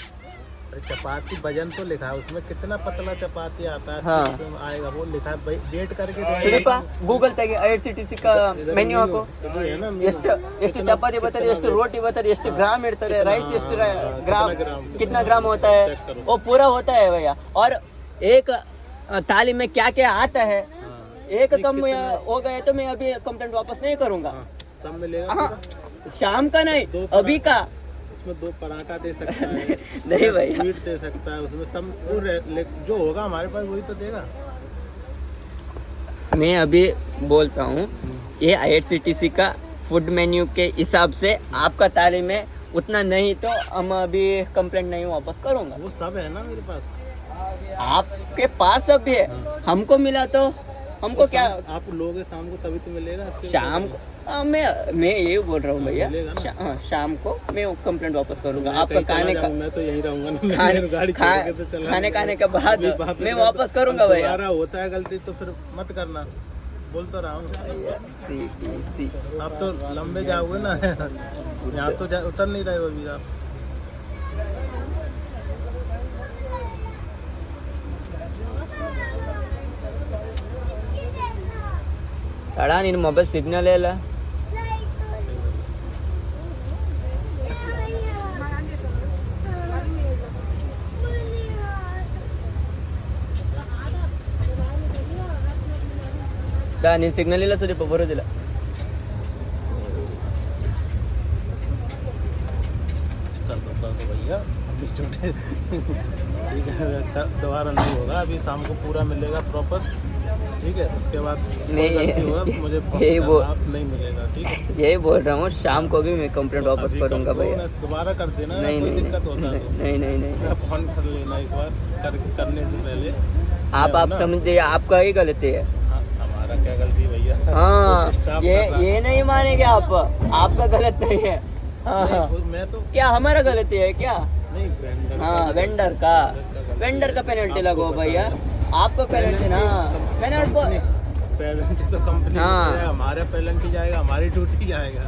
अरे चपाती वजन तो लिखा है उसमें, कितना पतला चपाती आता है हाँ। उसमें आएगा वो लिखा है भाई, डेट करके ಸ್ವಲ್ಪ ಗೂಗಲ್ ತೆಗಿ IRCTC ಮೆನ್ಯೂ ಹಾಕು, है ना ಎಷ್ಟು ಚಪಾತಿ ಬರ್ತಾರೆ, ಎಷ್ಟು रोटी ಬರ್ತಾರೆ, ಎಷ್ಟು ग्राम ಇರ್ತಾರೆ, राइस ಎಷ್ಟು ग्राम, कितना ग्राम होता है वो पूरा होता है भैया। और एक थाली में क्या क्या आता है, एक कम हो गए तो मैं अभी कंप्लेंट वापस नहीं करूंगा। सब मिलेगा हाँ शाम का नहीं, अभी का। उसमें 2 पराठा दे सकता है नहीं भैया, स्वीट दे सकता है उसमें, सब जो होगा हमारे पास वही तो देगा। मैं अभी बोलता हूँ ये IRCTC का फूड मेन्यू के हिसाब से आपका थाली में उतना नहीं तो हम अभी कंप्लेंट नहीं वापस करूँगा। वो सब है ना मेरे पास। आपके पास सब है, हमको मिला तो हमको क्या आप लोगे शाम को तभी तो मिलेगा। शाम को मैं यही बोल रहा हूँ भैया, मिलेगा ना। शाम को मैं कंप्लेंट वापस करूँगा। मैं आपका कहीं खाने चला का जाऊं, मैं तो यहीं रहूंगा ना, खाने मैं गाड़ी छोड़ के तो चला खाने जाऊंगा। खाने के बाद अभी बाप मैं रे, वापस करूँगा अब भैया। दोबारा होता है गलती तो फिर मत करना, बोल तो रहा हूँ। IRCTC आप तो लंबे जाओगे ना यहाँ तो उतर नहीं रहे हो अभी आप। ತಡ ನಿನ್ನ ಮೊಬೈಲ್ ಸಿಗ್ನಲೇ ಇಲ್ಲ. ನಿನ್ನ ಸಿಗ್ನಲ್ ಇಲ್ಲ ಸುದೀಪ, ಬರೋದಿಲ್ಲ. भैया अभी छोटे ठीक है, दोबारा नहीं होगा। अभी शाम को पूरा मिलेगा प्रॉपर, ठीक है। उसके बाद नहीं, गलती होगा मुझे यही वो आप नहीं मिलेगा, ठीक है। यही बोल रहा हूँ, शाम को भी मैं कंप्लेंट वापस अभी करूँगा कर दो, भैया। मैं दोबारा कर देना, नहीं कोई नहीं दिक्कत होता है तो नहीं नहीं नहीं मेरा फोन कर लेना एक बार, करने से पहले। आप समझिए आपका ही गलती है। हाँ, हमारा क्या गलती है भैया? हाँ वो स्टाफ ये कर रहा है। ये नहीं मानेंगे आप, आपका गलत नहीं है। हाँ नहीं, मैं तो क्या हमारा गलती है क्या? नहीं वेंडर हाँ वेंडर का पेनल्टी लगो भैया, आपको पेनल्टी ना, पेनल्टी पेनल्टी तो कंपनी हाँ। हमारा पेनल्टी जाएगा, हमारी ड्यूटी जाएगा।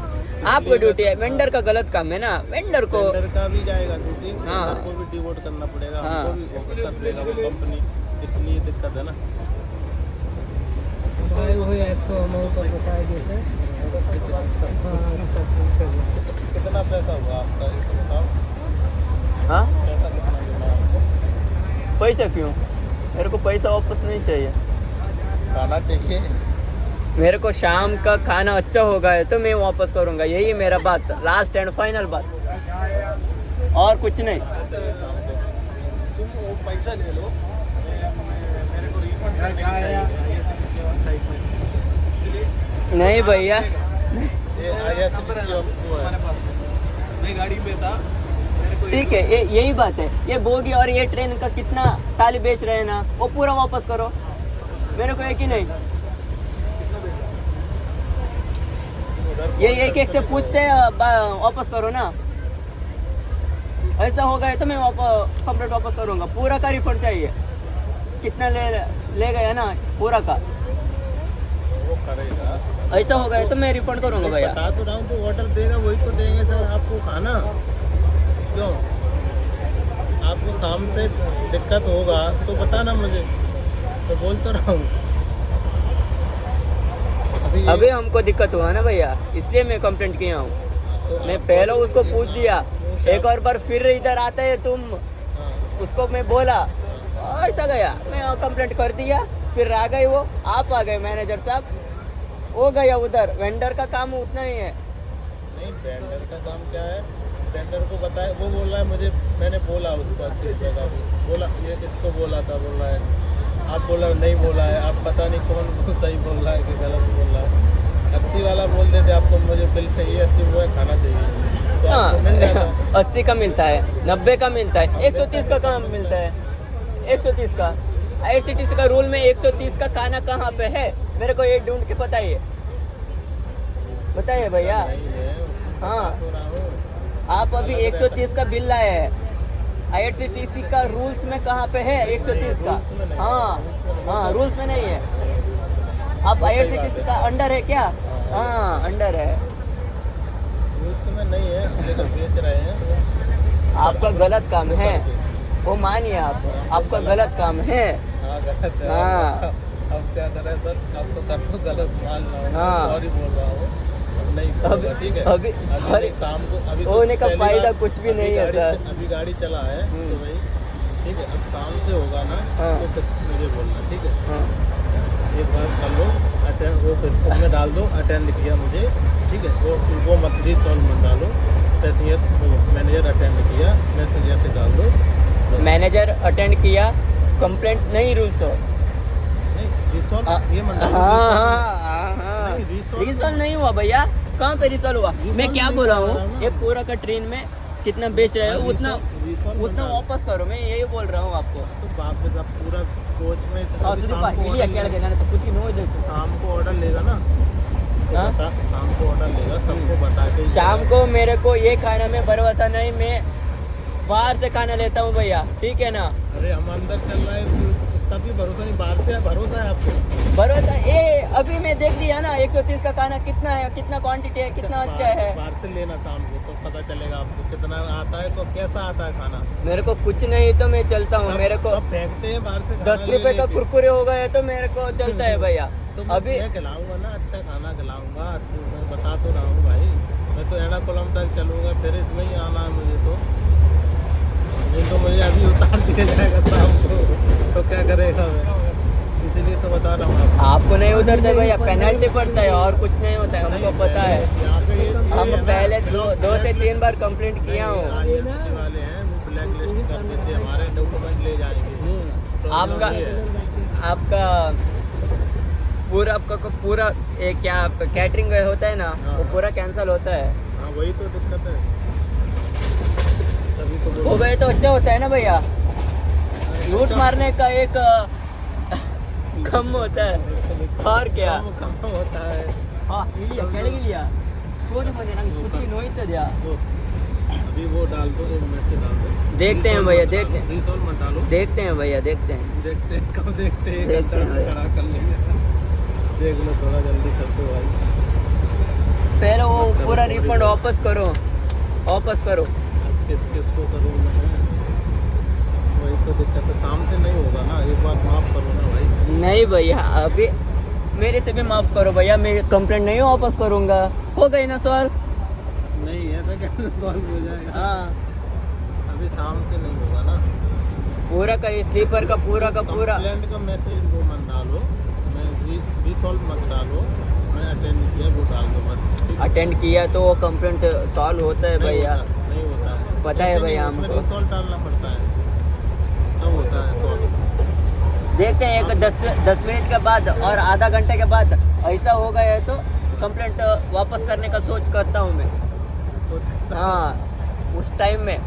आपको ड्यूटी है, वेंडर का गलत काम है ना, वेंडर को वेंडर का भी जाएगा ड्यूटी, हाँ। वेंडर को भी डिवोट करना पड़ेगा, हाँ। हमको भी वो कर देगा वो कंपनी, इसलिए दिक्कत है ना। कितना पैसा हुआ आपका ये तो बताओ, हाँ पैसा कितना देना है आपको? पैसा क्यों? मेरे को पैसा वापस नहीं चाहिए। खाना चाहिए। मेरे को शाम का खाना अच्छा होगा है तो मैं वापस करूँगा, यही मेरा बात, लास्ट एंड फाइनल बात, और कुछ नहीं। तुम वो पैसा ले लो, मेरे को रिफंड करनी चाहिए IRCTC वेबसाइट में, इसलिए नहीं भैया, ये IRCTC आपको है, मैं गाड़ी पे था, मेरे को ठीक है, यही बात है। ये बोगी और ये ट्रेन का कितना थाली बेच रहे हैं ना, वो पूरा वापस करो, मेरे को एक ही नहीं। ये एक से पूछ से वापस करो ना, ऐसा हो गया तो मैं कंप्लीट वापस करूँगा, पूरा का रिफंड चाहिए। कितना ले गया ना पूरा का, वो करेगा। ऐसा हो गया तो मैं रिफंड करूँगा भैया। बता तो रहा हूँ, तो ऑर्डर देगा वही तो देंगे सर आपको खाना, क्यों? आपको शाम से दिक्कत होगा तो बताना मुझे, तो बोल तो रहा हूँ। अभी हमको दिक्कत हुआ ना भैया, इसलिए मैं कंप्लेंट किया हूँ। मैं पहले उसको पूछ दिया, एक और बार फिर इधर आते है तुम, उसको मैं बोला, ऐसा गया, मैं कंप्लेंट कर दिया, फिर आ गई वो, आप आ गए मैनेजर साहब, हो गया उधर। वेंडर का काम उतना ही है। नहीं वेंडर का काम क्या है, टेंडर को बताया, वो बोल रहा है मुझे, मैंने बोला उसको 80 रुपये का, बोला ये इसको बोला था, बोल रहा है आप बोला नहीं बोला है, आप पता नहीं कौन सही बोल रहा है कि गलत बोल रहा है। 80 वाला बोल देते आपको मुझे बिल चाहिए 80 रुपये खाना चाहिए तो आपको मिल जाता है। 80 का मिलता है, 90 का मिलता है, 130 का कहाँ मिलता है? 130 का IRCTC का रूल में 130 का खाना कहाँ पे है? मेरे को ये ढूंढ के बताइए भैया। नहीं है, उसमें हाँ। बता तो रहा हूँ। आप अभी 130 का बिल लाए हैं, IRCTC का रूल्स में कहाँ पे है 130 का? रूल्स में नहीं है, हाँ रूल्स में नहीं है। हाँ, रूल्स में नहीं है। आप IRCTC का अंडर है क्या? हाँ अंडर है। रूल्स में नहीं है, लेकिन बेच रहे हैं। आपका गलत काम है, वो मानिए आप, आपका गलत काम है। हाँ गलत है। हाँ। अब क्या करें सर, अब तो कर दो, गलत मान रहा हूँ, हाँ। सॉरी बोल रहा हूँ, अब नहीं करूँगा, ठीक है। अभी sorry, नहीं, शाम को अभी तो होने का पहली फायदा बार- कुछ भी अभी नहीं है गाड़ी सर। अभी गाड़ी चला है सुबह ही, ठीक है। अब शाम से होगा ना हाँ। तो फिर मुझे बोलना, ठीक है। हाँ। एक बार कर लो अटेंड, वो फिर उसमें डाल दो अटेंड किया मुझे, ठीक है। वो मत रिसॉल्व मत डालो, पैसेंजर वो मैनेजर अटेंड किया, मैसेज ऐसे डाल दो बस। मैनेजर अटेंड किया, कंप्लेंट नहीं रूल्स हो। नहीं रिसॉल्व ये मत डालो, हाँ नहीं, resolve- रिसॉल्व नहीं हुआ भैया, कहाँ पे रिसॉल्व हुआ? resolve मैं क्या नहीं बोला करा हूँ, रहा हूँ ना। ये पूरा का ट्रेन में जितना बेच रहे हो उतना resolve उतना मत डालो। वापस करो, मैं यही बोल रहा हूँ आपको। तो वापस आप पूरा कोच में अभी सुदीप शाम भाई, को इलिया order केळगे ले- ನಾನು ಕೂತಿ ನೋಯ್ತು. शाम को ऑर्डर लेगा ना तो हाँ? शाम को ऑर्डर लेगा, सबको बता के ही शाम जाएगा। को मेरे को ये खाना में भरोसा नहीं, मैं बाहर से खाना लेता हूँ भैया, ठीक है ना? अरे हम अंदर चल रहे हैं तभी भरोसा नहीं, बाहर से भरोसा है आपको? भरोसा ये अभी मैं देख लिया ना 130 का खाना कितना है, कितना क्वांटिटी है, कितना अच्छा है। बाहर से लेना शाम को तो पता चलेगा आपको कितना आता है, तो कैसा आता है खाना। मेरे को कुछ नहीं तो मैं चलता हूँ, मेरे को सब फेंकते हैं बाहर से, 10 रुपए का कुरकुरे हो गए तो मेरे को चलता है भैया। तो अभी मैं खिलाऊंगा ना, अच्छा खाना खिलाऊंगा, 80 रुपये बता तो रहा हूँ भाई। मैं तो एर्नाकुलम तक चलूंगा, फिर इसमें ही आना है मुझे, तो नहीं तो मुझे अभी उतार दिया जाएगा शाम को, तो क्या करेगा मैं, इसीलिए तो बता रहा हूँ आपको। आपको नहीं उतरते भैया, पेनल्टी पड़ता है और कुछ नहीं होता है, हमको पता है। यहाँ पे ये हम है ना, पहले 2 से 3 बार कंप्लेंट किया हूँ। IRCTC वाले हैं, वो ब्लैक लिस्ट कर देते हैं, हमारे डॉक्यूमेंट ले जाएंगे। आपका ये है। आपका पूरा एक क्या कैटरिंग होता है ना, वो पूरा कैंसिल होता है। हाँ वही तो दिक्कत है, तभी तो वो गए तो अच्छा होता है ना भैया, लूट मारने का एक कम होता है और क्या। कम होता है। हाँ इलिया ಕೆಳಗೆ ಇಲಿಯಾ ಚೋರಿ ಬಂದೆ ನಂಗೆ ಕುಟಿ ನೋಯ್ತದ್ಯಾ. वो अभी वो डाल दो, वो मैसेज डाल दो। देखते हैं भैया, देखते हैं। रिसॉल्व मत डालो, देखते हैं भैया, देखते हैं। देखते हैं कब देखते हैं, देखते हैं भाई। खड़ा कर लेंगे। देख लो थोड़ा जल्दी कर दो भाई। पहले वो पूरा रिफंड वापस करो, वापस करो। किस किस को करूँ मैं, वही तो दिक्कत है, शाम से नहीं होगा ना, एक बार माफ़ करो ना भाई। नहीं भैया अभी मेरे से भी माफ करो भैया, मैं कंप्लेंट नहीं वापस करूंगा। हो गई ना सॉल्व? नहीं ऐसा कैसे सॉल्व हो जाएगा, हाँ अभी शाम से नहीं होगा ना। पूरा का ये स्लीपर का पूरा कंप्लेंट का मैसेज वो मत डालो, मैं रिसॉल्व मत डालो, मैं अटेंड किया वो डाल दो बस, ठीक है? अटेंड किया तो वो कंप्लेंट सॉल्व होता है भैया। नहीं होता है, पता है ऐसे भैया नहीं, उसमें हमको। रिसॉल्व डालना पड़ता है, तब होता है सॉल्व। देखते हैं एक 10 मिनट के बाद और आधा घंटे के बाद ऐसा हो गया है तो कंप्लेंट वापस करने का सोच करता हूँ मैं। सोच हाँ उस टाइम में,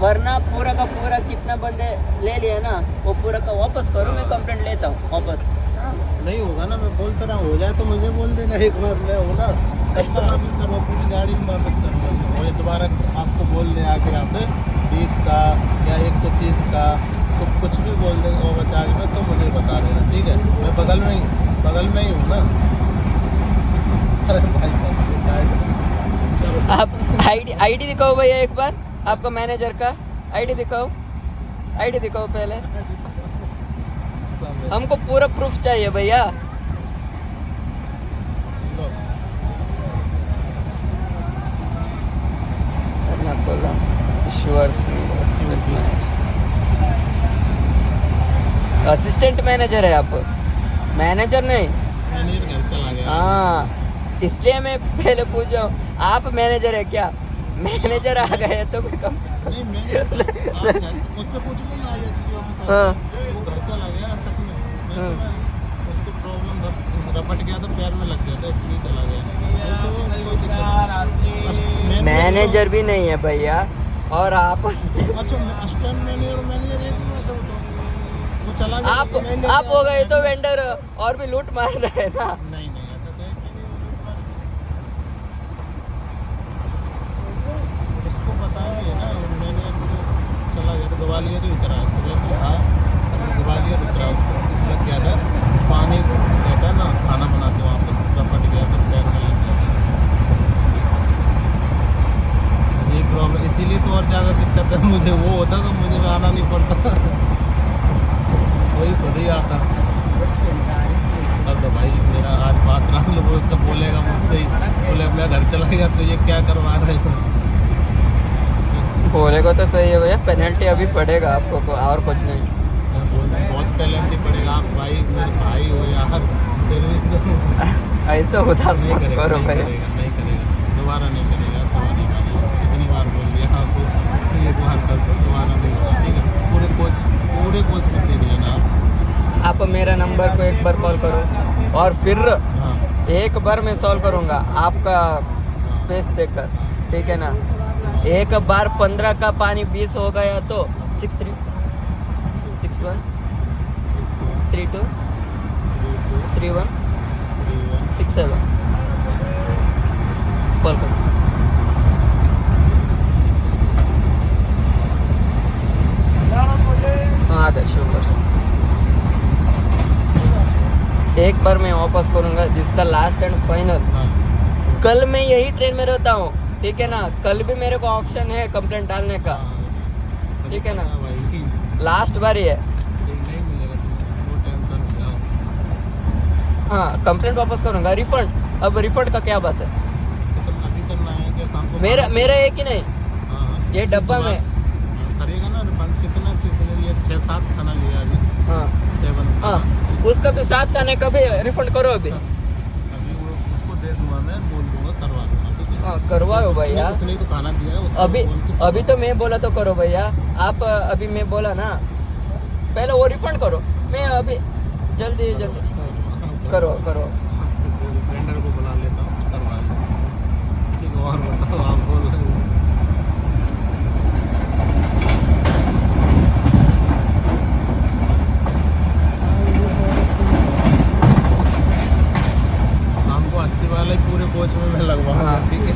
वरना पूरा का पूरा कितना बंदे ले लिया ना, वो पूरा का वापस करो, मैं कंप्लेंट लेता हूँ वापस। हाँ नहीं होगा ना, मैं बोलता रहा, हो जाए तो मुझे बोल देना एक बार, मैं हो ना सब वापस करो, पूरी गाड़ी में वापस कर दो, और ये दोबारा आपको बोल दे आके यहाँ पे 20 का या 130 का, तो कुछ भी बोल देंगे ओवर चार्ज में, तो मुझे बता देना, ठीक है? मैं बगल में ही हूँ ना। अरे भाई चलो आप आईडी दिखाओ भैया एक बार, आपका मैनेजर का आईडी दिखाओ, आईडी दिखाओ पहले, सब हमको पूरा प्रूफ चाहिए भैया। लो। असिस्टेंट मैनेजर है आप, मैनेजर नहीं। मैनेजर घर चला गया। हाँ इसलिए मैं पहले पूछ रहा हूँ, आप मैनेजर है क्या? मैनेजर आ गए तो मैं कम नहीं मैंने उससे पूछ लो ना आईएसपी ऑफिसर हाँ। वो घर चला गया सच में उसको प्रॉब्लम रपट गया तो पैर में लग गया था इसलिए चला गया तो कोई दिक्कत मैनेजर भी नहीं है भैया और आप अच्छा असिस्टेंट मैनेजर एक ही था तो वो चला गया आप हो गए तो वेंडर और भी लूट मार रहे हैं ना। नहीं नहीं ऐसा तो है कि नहीं इसको पता भी है ना मैंने चला गया तो ग्वालियर तो उतरा सुबह तो था ग्वालियर उतरा उसको लग गया था पानी रहता ना खाना बनाते वहाँ पर रपट गया तो पैर में लग गया था ये प्रॉब्लम इसीलिए तो और ज़्यादा दिक्कत है मुझे वो होता तो मुझे आना नहीं पड़ता वही खुद ही आता अब तो भाई मेरा आज बात रहा वो उसका बोलेगा मुझसे ही बोले मैं घर चला गया तो ये क्या करवा रहे हो बोलेगा तो सही है भैया पेनल्टी अभी पड़ेगा आपको और कुछ नहीं। मैं बोल रहा हूँ, बहुत पेनल्टी पड़ेगा आप भाई मेरे भाई हो यार फिर भी तो ऐसा उदास नहीं मत करेगा करो नहीं भैया। करेगा नहीं करेगा दोबारा नहीं करेगा सवारी का कितनी बार बोल दिया आपको एक बार कर दो दोबारा नहीं होगा ठीक है पूरे कोच में देख लेना आप मेरा नंबर को एक बार कॉल करो और फिर हाँ एक बार मैं सॉल्व करूँगा आपका फेस देखकर ठीक है ना। एक बार 15 का पानी 20 हो गया तो 63 61 32 31 67 कॉल करो। हाँ आ गए शुक्र। एक बार मैं वापस करूँगा जिसका लास्ट एंड फाइनल। कल मैं यही ट्रेन में रहता हूँ ठीक है ना। कल भी मेरे को ऑप्शन है कंप्लेंट डालने का ठीक है ना। भाई लास्ट बार ही है। नहीं मिलेगा तुम्हें वो टेंशन हो जाओ हाँ कंप्लेंट वापस करूँगा। रिफंड अब रिफंड का क्या बात है। तो अभी करना है कि शाम को मेरा एक ही नहीं हाँ ये डब्बा में करेगा ना रिफंड कितना किसने लिया 6-7 खाना लिया अभी हाँ 7 हाँ उसका भी 7 खाने का भी रिफंड करो अभी। अभी वो उसको दे दूंगा मैं बोल दूंगा करवा दूंगा ठीक है हाँ करवाओ भैया। उसने ही तो खाना दिया है उसको अभी बोल के अभी तो मैं बोला तो करो भैया। आप अभी मैं बोला ना पहले वो रिफंड करो। मैं अभी जल्दी करो वेंडर को बुला लेता हूँ करवा लो ठीक है और बताओ आप बोल रहे हो शाम को 80 वाले पूरे कोच में मैं लगवाऊंगा हाँ। ठीक है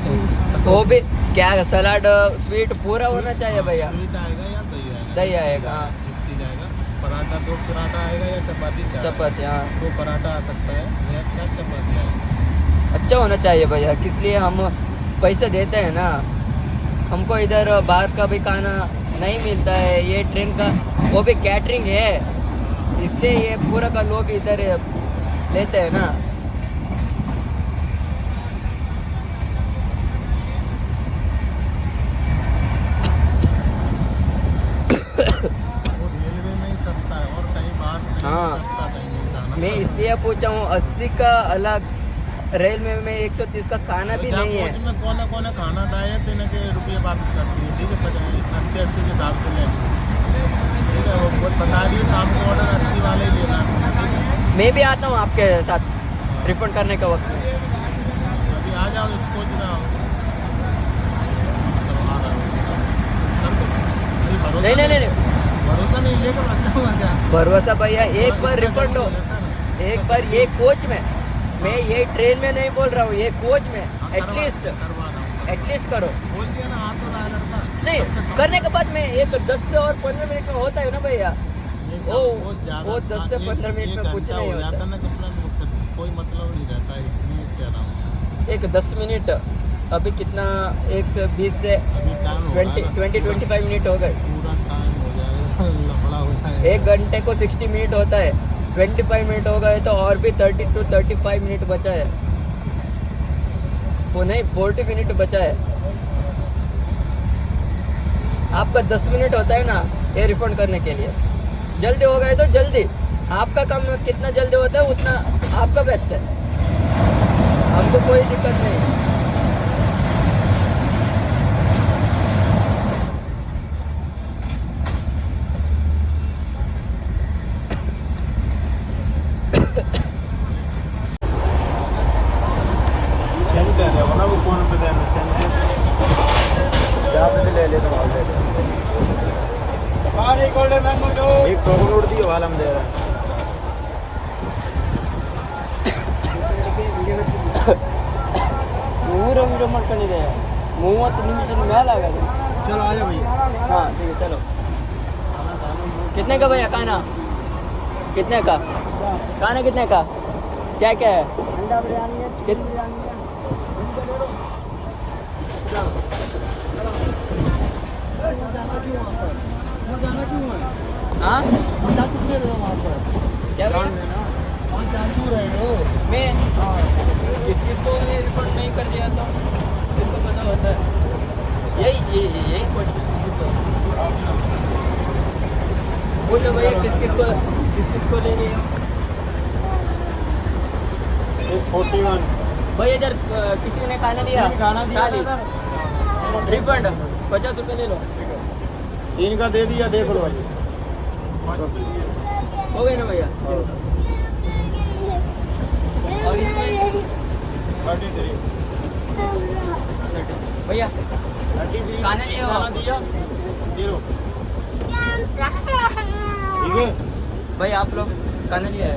वो भी क्या सलाड स्वीट पूरा होना चाहिए भैया। स्वीट आएगा या दही आएगा दही आएगा, हाँ। एक चीज़ आएगा पराठा 2 पराठा आएगा या चपाती 4 चपाती हाँ 2 पराठा आ सकता है या 4 चपाती आएगा अच्छा होना चाहिए भैया इसलिए हम पैसे देते हैं ना। हमको इधर बाहर का भी खाना नहीं मिलता है। ये ट्रेन का वो भी कैटरिंग है इसलिए ये पूरा का लोग इधर लेते हैं ना। वो रेलवे में ही सस्ता है और कहीं बाहर कहीं हाँ। सस्ता कहीं मिलता है ना मैं इसलिए पूछा हूँ 80 का अलग रेलवे में 130 का खाना भी नहीं है। में कौन खाना था ये तो इनके रुपये वापस करती है ठीक है 80 के हिसाब से ले ठीक है वो बता रही है शाम को ऑर्डर 80 वाले ही लेना है ठीक है मैं भी आता हूँ आपके साथ रिफंड करने का वक्त में। अभी आ जाओ इसको जो ना करवा रहा हूँ नहीं भरोसा नहीं लेकर आता हूँ क्या भरोसा भैया एक बार रिफंड हो। एक बार ये कोच में मैं ये ट्रेन में नहीं बोल रहा हूँ ये कोच में एटलीस्ट करवा रहा हूँ करो। बोल दिया ना आप तो रहा लड़का नहीं करने के बाद में एक 10 से और 15 मिनट में होता है ना भैया। वो 10 से 15 मिनट में कुछ नहीं होता ना कितना कोई मतलब नहीं रहता है इसलिए कह रहा हूँ एक 10 मिनट अभी कितना 1 से 20 से अभी टाइम हो 20-25 मिनट हो गए। पूरा टाइम हो जाएगा लफड़ा होता है 1 घंटे को 60 मिनट होता है 25 मिनट हो गए तो और भी 30 to 35 मिनट बचा है। वो नहीं 40 मिनट बचा है। आपका 10 मिनट होता है ना ये रिफंड करने के लिए। जल्दी हो गए तो जल्दी आपका काम कितना जल्दी होता है उतना आपका बेस्ट है। हमको कोई दिक्कत नहीं। ले तो भाव दे दे। एक 100 करोड़ दी वाल हम दे रहे हैं। ಮೂರು ವಿಡಿಯೋ ಮಾಡ್ಕೊಂಡಿದೆ 30 ನಿಮಿಷದ ಮೇಲೆ ಆಗದು चलो आ जाओ भैया। हाँ ठीक है चलो कितने का भैया खाना कितने का खाना कितने का क्या क्या है अंडा बिरयानी है, चिकन बिरयानी है। जाना क्यों वहाँ पर? वहाँ जाना क्यों है? हाँ जा किसने दिया वहाँ पर? क्या ग्राउंड में ना। वहाँ जा क्यों रहे हो? मैं हाँ। किसको रिपोर्ट नहीं कर दिया तो किसको पता होता है यही क्वेश्चन बोलो भैया किस किसको ले रही है 41 भैया इधर किसी ने खाना लिया खाना दिया खा ली रिफंड 50 रुपये ले लो इनका दे दिया, देख लो भाई। हो गए ना भैया और इसमें 33 भैया खाना लिया हो? खाना दिया, दे लो। ठीक है भाई आप लोग खाना लिया है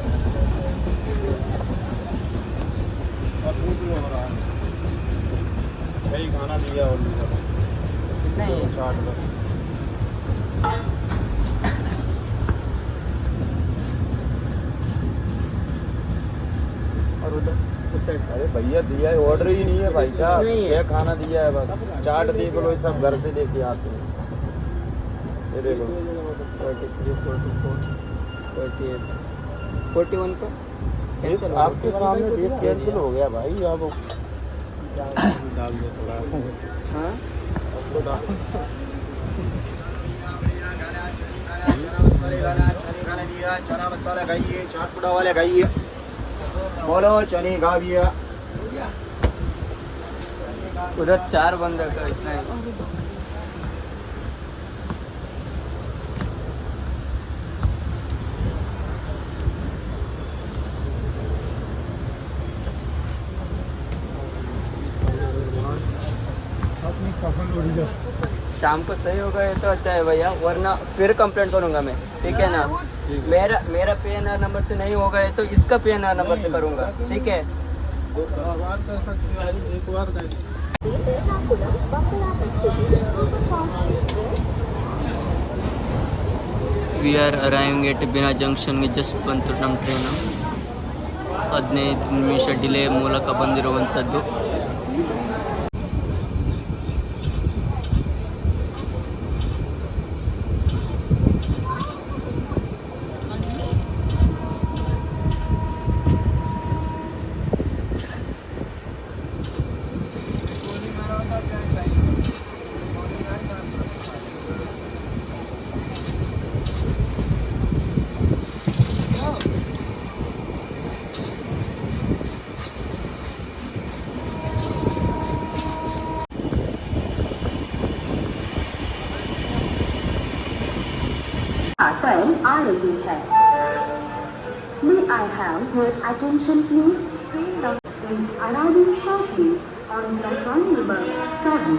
भाई खाना दिया और नहीं चाट बस। और उधर उस साइड अरे भैया दिया है, ऑर्डर ही नहीं है भाई साहब। नहीं है। 6 खाना दिया है बस। चाट देख लो, सब घर से लेके आते हैं। ये देखो 43 44 48 41 तो कैंसिल हो आपके सामने डेट कैंसिल हो गया भाई। अब डाल दो थोड़ा। हाँ अब तो डाल चना मसाला खाइए, चाट पुड़ा वाले खाइए। बोलो चने खा दिया। उधर 4 बंदे का इतना ही शाम को सही होगा ये तो अच्छा है भैया वरना फिर कंप्लेंट करूंगा मैं ठीक है ना मेरा PNR नंबर से नहीं होगा ये तो इसका PNR नंबर से करूंगा ठीक है we are arriving at Bina ಜಂಕ್ಷನ್ಗೆ ಜಸ್ಟ್ ಬಂತು ನಮ್ಮ ಟ್ರೈನು 15 ನಿಮಿಷ ಡಿಲೇ ಮೂಲಕ ಬಂದಿರುವಂಥದ್ದು ट्रेन आ रही है। May I have your attention please? Train is arriving shortly on platform number 7.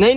नहीं